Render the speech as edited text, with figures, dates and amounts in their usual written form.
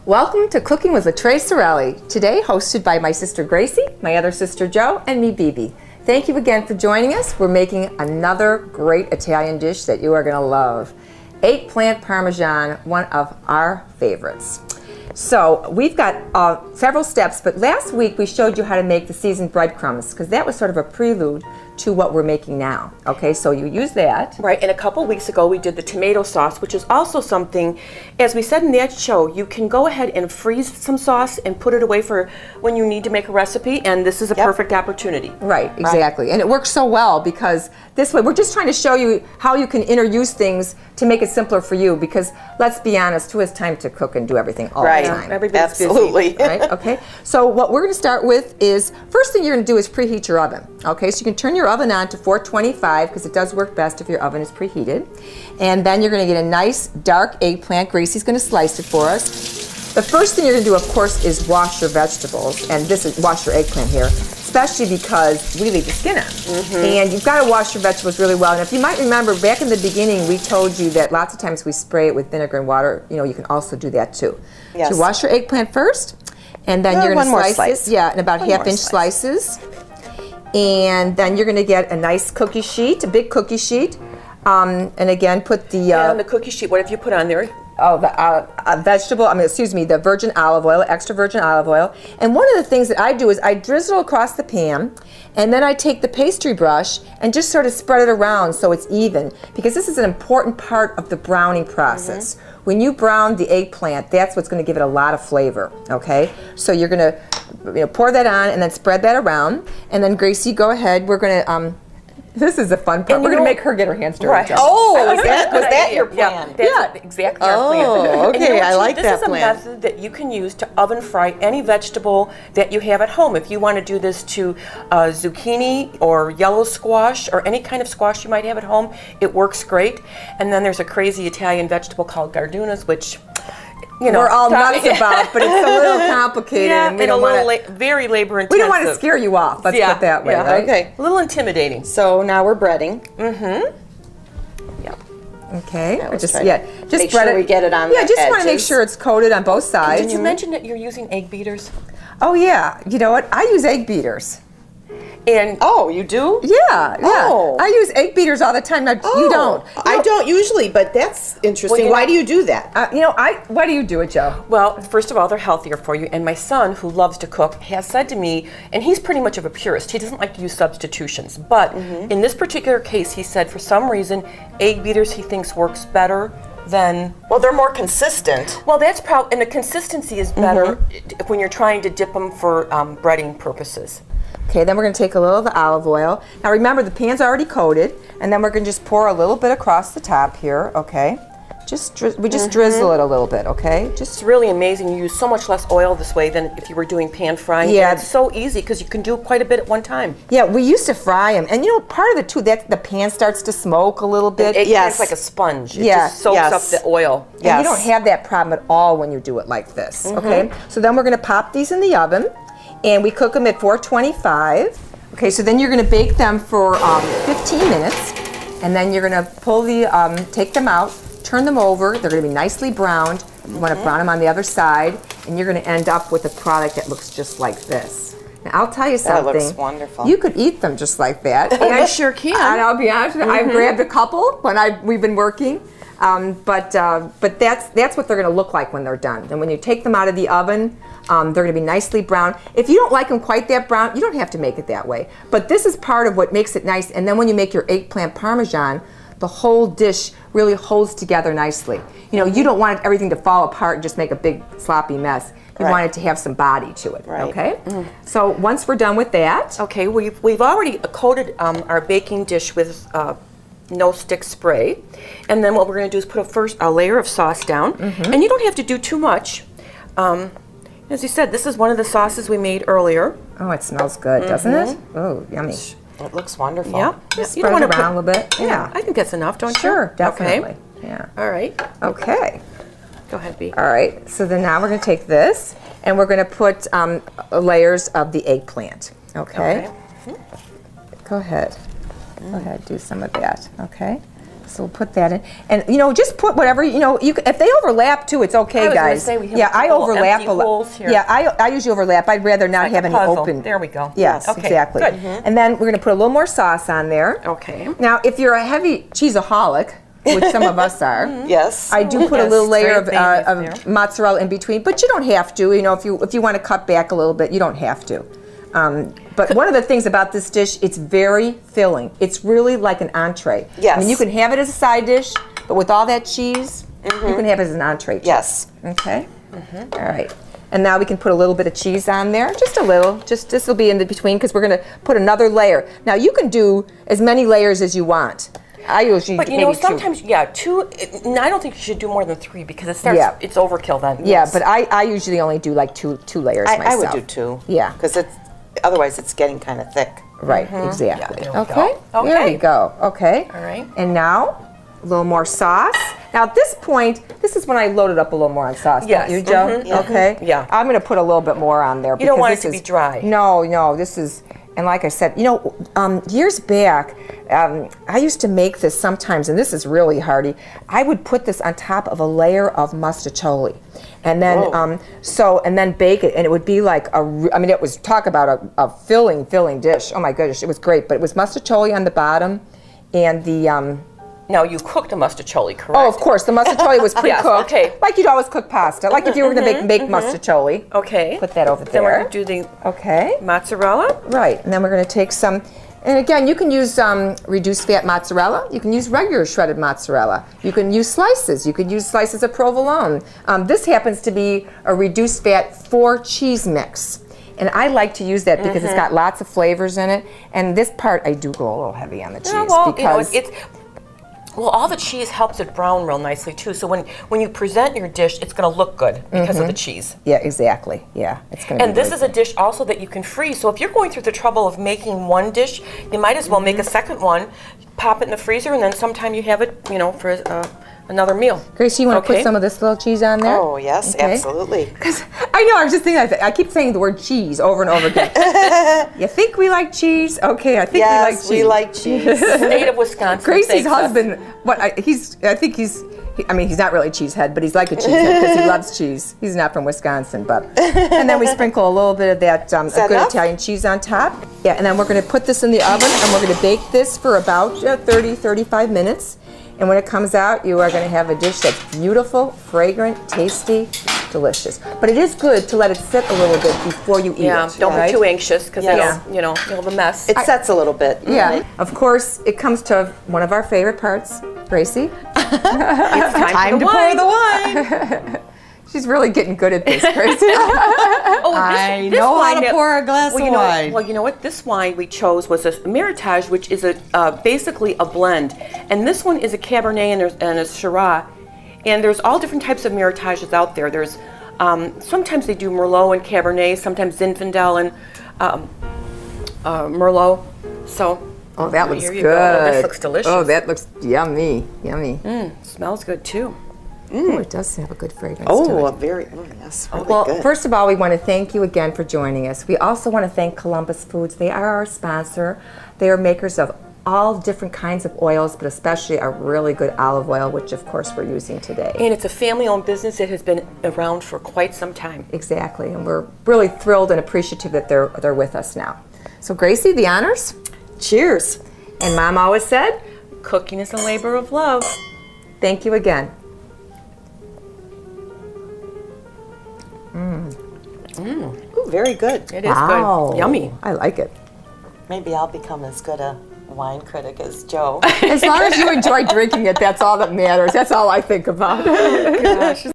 Welcome to Cooking with Tre Eggplant. Today hosted by my sister Gracie, my other sister Jo, and me Bibi. Thank you again for joining us. We're making another great Italian dish that you are going to love. Eggplant Parmesan, one of our favorites. So we've got several steps, but last week we showed you how to make the seasoned breadcrumbs because that was sort of a prelude to what we're making now. Okay, so you use that. Right, and a couple weeks ago we did the tomato sauce, which is also something, as we said in that show, you can go ahead and freeze some sauce and put it away for when you need to make a recipe, and this is a perfect opportunity. Right, exactly. And it works so well because this way, we're just trying to show you how you can interuse things to make it simpler for you because, let's be honest, who has time to cook and do everything all the time? Everybody's Absolutely. busy. Right, okay. So what we're going to start with is, first thing you're going to do is preheat your oven. Okay, so you can turn your oven on to 425 because it does work best if your oven is preheated. And then you're going to get a nice dark eggplant. Gracie's going to slice it for us. The first thing you're going to do, of course, is wash your vegetables, and wash your eggplant here, especially because we leave the skin on. And you've got to wash your vegetables really well. And if you might remember, back in the beginning, we told you that lots of times we spray it with vinegar and water. You know, you can also do that too. Yes. So wash your eggplant first, and then you're going to slice it. Yeah, in about half-inch slices. And then you're going to get a nice cookie sheet, a big cookie sheet. And again, put the... and the cookie sheet, what have you put on there? Oh, the virgin olive oil, extra virgin olive oil. And one of the things that I do is I drizzle across the pan, and then I take the pastry brush and just sort of spread it around so it's even, because this is an important part of the browning process. When you brown the eggplant, that's what's going to give it a lot of flavor, okay? So you're going to pour that on and then spread that around. And then Gracie, go ahead. We're going to... this is a fun part. We're going to make her get her hands dirty. Right. Oh, was that your plan? That's exactly our plan. Oh, And okay, I like this that is a plan. method that you can use to oven fry any vegetable that you have at home. If you want to do this to zucchini or yellow squash or any kind of squash you might have at home, it works great. And then there's a crazy Italian vegetable called gardunas, which we're all nuts about, but it's a little complicated. Yeah, and we don't want to, very labor intensive. we don't want to scare you off. Let's put it that way, right? Okay. A little intimidating. So now we're breading. Okay. Now let's Just try just to make spread sure we get it on the just want to make edges. sure it's coated on both sides. Did you mention that you're using egg beaters? Oh yeah. You know what? I use egg beaters. And Oh, you do? Yeah. Oh. I use egg beaters all the time. Now you don't. I don't usually, but that's interesting. Why do you do that? Why do you do it, Jo? well, first of all, they're healthier for you. And my son, who loves to cook, has said to me, and he's pretty much of a purist, he doesn't like to use substitutions. But in this particular case, he said for some reason, egg beaters he thinks works better than... Well, they're more consistent. Well, that's probably, and the consistency is better when you're trying to dip them for breading purposes. Okay, then we're going to take a little of the olive oil. Now remember, the pan's already coated, and then we're going to just pour a little bit across the top here, okay? We just drizzle it a little bit, okay? It's really amazing. You use so much less oil this way than if you were doing pan frying. Yeah. And it's so easy because you can do quite a bit at one time. Yeah, we used to fry them, and part of it too, that the pan starts to smoke a little bit. It's like a sponge. It Yes. just soaks up the oil. And you don't have that problem at all when you do it like this, okay? So then we're going to pop these in the oven, and we cook them at 425. Okay, so then you're going to bake them for 15 minutes, and then you're going to take them out, turn them over. They're going to be nicely browned. You want to brown them on the other side, and you're going to end up with a product that looks just like this. Now, I'll tell you something. That looks wonderful. You could eat them just like that. And I sure can. And I'll be honest with you, I've grabbed a couple when we've been working. But that's what they're going to look like when they're done. And when you take them out of the oven, they're going to be nicely brown. If you don't like them quite that brown, you don't have to make it that way. But this is part of what makes it nice. And then when you make your eggplant parmesan, the whole dish really holds together nicely. You don't want everything to fall apart and just make a big sloppy mess. You want it to have some body to it, okay? So once we're done with that... Okay, we've already coated our baking dish with no stick spray. And then what we're going to do is put a layer of sauce down. And you don't have to do too much. As you said, this is one of the sauces we made earlier. Oh, it smells good, doesn't it? Oh, yummy. It looks wonderful. Yeah. Just spread it around a little bit. Yeah. I think that's enough, don't you? Sure, definitely. Okay. Yeah. All right. Okay. Go ahead, B. All right. So then now we're going to take this and we're going to put layers of the eggplant. Okay. Go ahead. Go ahead. Do some of that. Okay. So we'll put that in, and just put whatever if they overlap too, it's okay, I was gonna guys. say we have yeah, I little overlap empty a lot. holes here. Yeah, I usually overlap. I'd rather not have a any puzzle. open. There we go. Yes, Okay, exactly. good. And then we're gonna put a little more sauce on there. Okay. Now, if you're a heavy cheeseaholic, which some of us are, Yes. I do put a Yes, little layer straight vein of is there. mozzarella in between, but you don't have to. If you want to cut back a little bit, you don't have to. But one of the things about this dish, it's very filling. It's really like an entree. Yes. I mean, you can have it as a side dish, but with all that cheese, you can have it as an entree. Too. Yes. Okay. All right. And now we can put a little bit of cheese on there, just a little. Just this will be in the between because we're going to put another layer. Now you can do as many layers as you want. I usually But maybe sometimes, two. I don't think you should do more than 3 because it starts. Yeah. It's overkill then. Yeah, but I usually only do like two layers I myself. would do 2. Yeah. Because otherwise it's getting kind of thick. Right, exactly. Yeah, there we Okay, go. there Okay. we go. Okay. All right. And now, a little more sauce. Now at this point, this is when I loaded up a little more on sauce, Yes. don't you, Joe? Okay. Yeah. I'm going to put a little bit more on there. You don't because want it this to be is- dry. No, this is, and like I said, years back, I used to make this sometimes, and this is really hearty. I would put this on top of a layer of mustacholi. And then, and then bake it, and it would be like it was, talk about a filling dish. Oh my goodness, it was great. But it was mustacholi on the bottom, and the Now you cooked the mustacholi, correct? of course, the mustacholi was pre-cooked. Yes, okay. Like you'd always cook pasta, like if you were going to make mustacholi. Okay. Put that over Then we're there. going to do the Okay. mozzarella. Right, and then we're going to take some, and again, you can use reduced fat mozzarella. You can use regular shredded mozzarella. You can use slices. You could use slices of provolone. This happens to be a reduced fat 4 cheese mix. And I like to use that because it's got lots of flavors in it. And this part, I do go a little heavy on the cheese because Well, all the cheese helps it brown real nicely too. So when you present your dish, it's going to look good because of the cheese. yeah, exactly. Yeah, it's going to. And this is a dish also that you can freeze. So if you're going through the trouble of making one dish, you might as well make a second one, pop it in the freezer, and then sometime you have it, for another meal. Gracie, you want to put Okay. some of this little cheese on there? Oh, yes, Okay. absolutely. Because I know, I was just thinking, I keep saying the word cheese over and over again. You think we like cheese? Okay, I think Yes, we we like like cheese. cheese. The state of Wisconsin. Gracie's thanks us. husband, he's not really a cheesehead, but he's like a cheesehead because he loves cheese. He's not from Wisconsin, but. And then we sprinkle a little bit of that that good enough? Italian cheese on top. Yeah, and then we're going to put this in the oven and we're going to bake this for about 35 minutes. And when it comes out, you are going to have a dish that's beautiful, fragrant, tasty, delicious. But it is good to let it sit a little bit before you eat Yeah, it. don't right? be too anxious because Yes. you'll have a mess. It sets a little bit. Yeah, of course, it comes to one of our favorite parts, Gracie. It's Time to pour the wine. She's really getting good at this, Gracie. I know how to pour a glass of wine. Well, you know what? This wine we chose was a Meritage, which is basically a blend. And this one is a Cabernet and a Shiraz. And there's all different types of Meritages out there. There's sometimes they do Merlot and Cabernet, sometimes Zinfandel and Merlot. So, Oh, that looks here you good. go. This looks delicious. Oh, that looks yummy, yummy. Smells good too. Oh, it does have a good fragrance to Oh, it. yes, really Well, good. first of all, we want to thank you again for joining us. We also want to thank Columbus Foods. They are our sponsor. They are makers of all different kinds of oils, but especially a really good olive oil, which of course we're using today. And it's a family-owned business that has been around for quite some time. Exactly, and we're really thrilled and appreciative that they're with us now. So Gracie, the honors. Cheers. And Mom always said, Cooking is a labor of love. thank you again. Ooh, very good. It is Wow. good. Yummy. I like it. Maybe I'll become as good a wine critic as Joe. As long as you enjoy drinking it, that's all that matters. That's all I think about. Gosh,